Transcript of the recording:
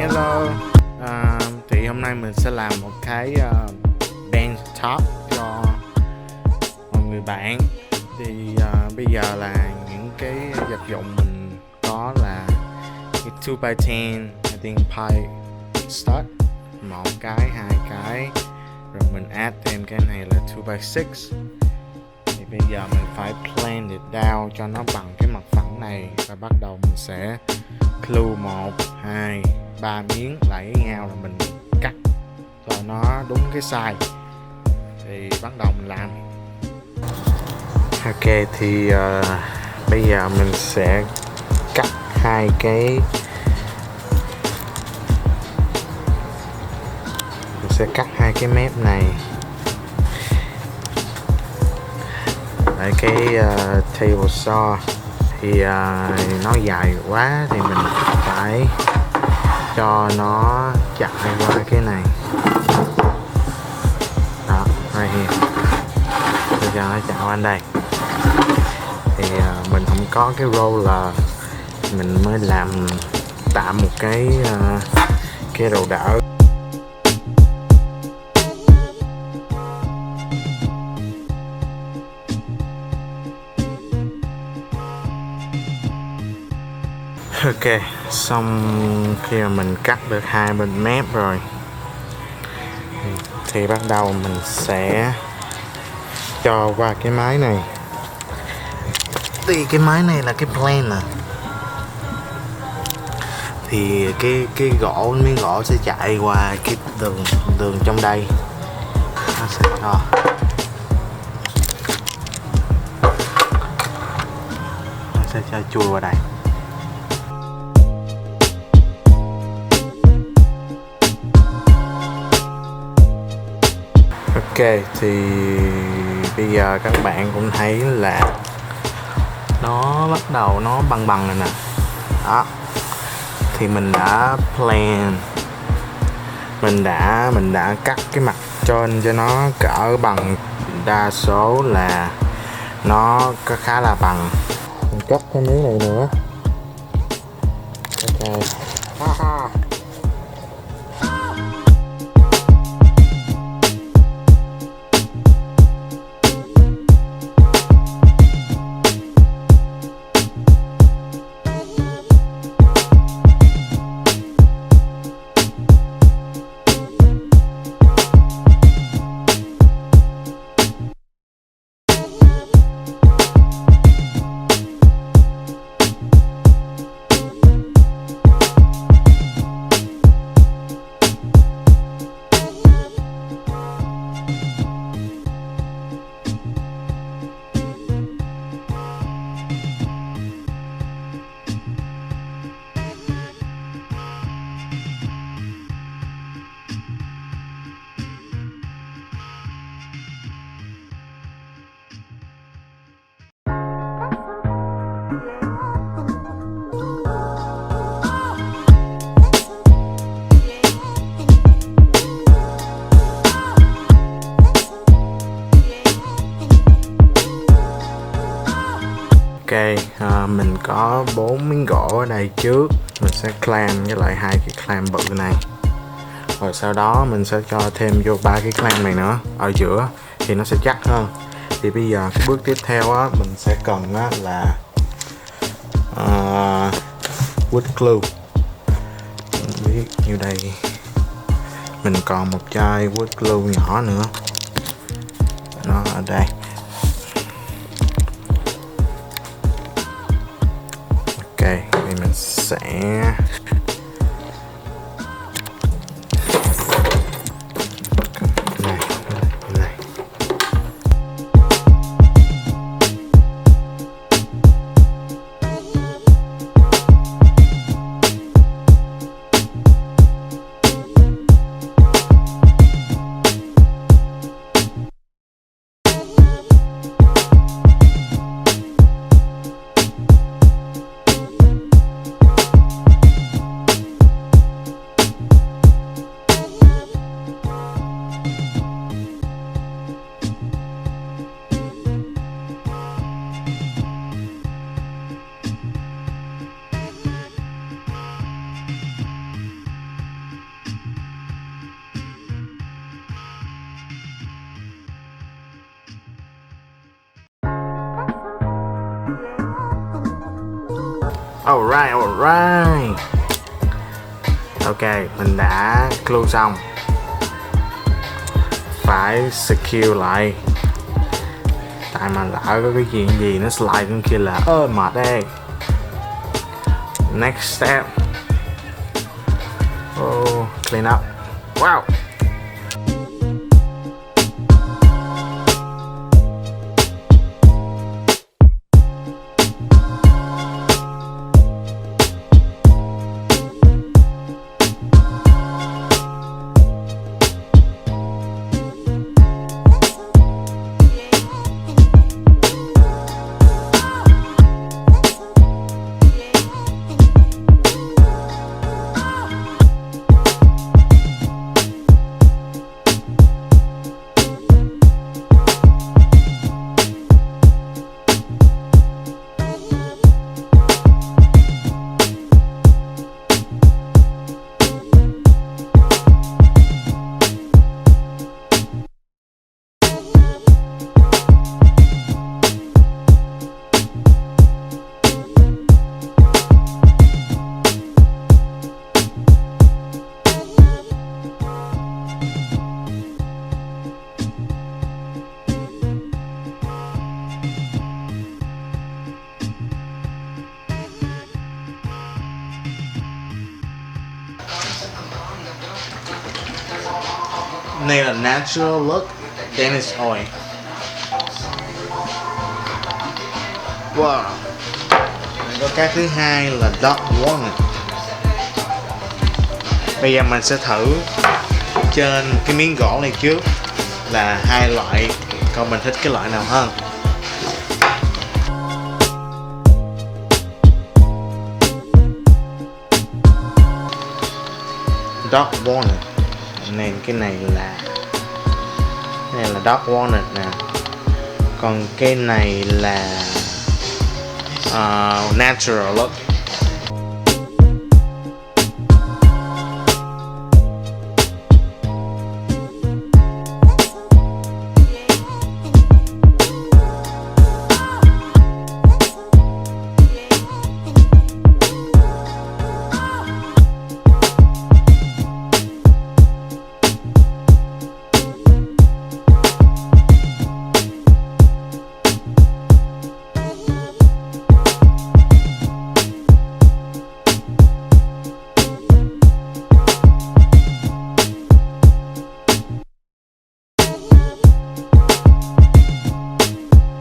Hello, thì hôm nay mình sẽ làm một cái bench top cho mọi người bạn. Thì bây giờ là những cái vật dụng mình có là cái 2x10 I think pipe stud, một cái, hai cái, rồi mình add thêm cái này là 2x6. Thì bây giờ mình phải plan it down cho nó bằng cái mặt phẳng này, và bắt đầu mình sẽ glue 1, 2, 3 miếng lại với nhau, rồi mình cắt cho nó đúng cái size. Thì bắt đầu mình làm. Ok, thì bây giờ mình sẽ cắt hai cái, mép này tại cái table saw. Thì nó dài quá thì mình phải cho nó chạy qua cái này đó, right here, cho nó chạy qua đây. Thì mình không có cái roller, mình mới làm tạm một cái đầu đỡ. Ok, xong khi mà mình cắt được hai bên mép rồi thì bắt đầu mình sẽ cho qua cái máy này. Thì cái máy này là cái plane nè, thì cái miếng gỗ sẽ chạy qua cái đường trong đây, nó sẽ cho chui qua đây. Ok, thì bây giờ các bạn cũng thấy là nó bắt đầu nó bằng rồi nè. Đó, thì mình đã plan, mình đã cắt cái mặt trên cho nó cỡ bằng, đa số là nó có khá là bằng. Mình cắt cái miếng này nữa. Ok. Ok, mình có 4 miếng gỗ ở đây trước, mình sẽ clamp với lại hai cái clamp bự này, rồi sau đó mình sẽ cho thêm vô 3 cái clamp này nữa ở giữa thì nó sẽ chắc hơn. Thì bây giờ cái bước tiếp theo á, mình sẽ cần á là wood glue. Mình biết như đây mình còn một chai wood glue nhỏ nữa, nó ở đây. Thì mình sẽ Alright. Ok, mình đã glue xong. Phải secure lại. Tại mà lỡ có cái chuyện gì nó slide bên kia là mệt đây. Next step. Clean up. Wow. Này là natural look, Danish oil. Wow. Có cái thứ hai là dark walnut. Bây giờ mình sẽ thử trên cái miếng gỗ này trước là hai loại, coi mình thích cái loại nào hơn. Dark walnut. Nên cái này là dark walnut nè, còn cái này là natural look.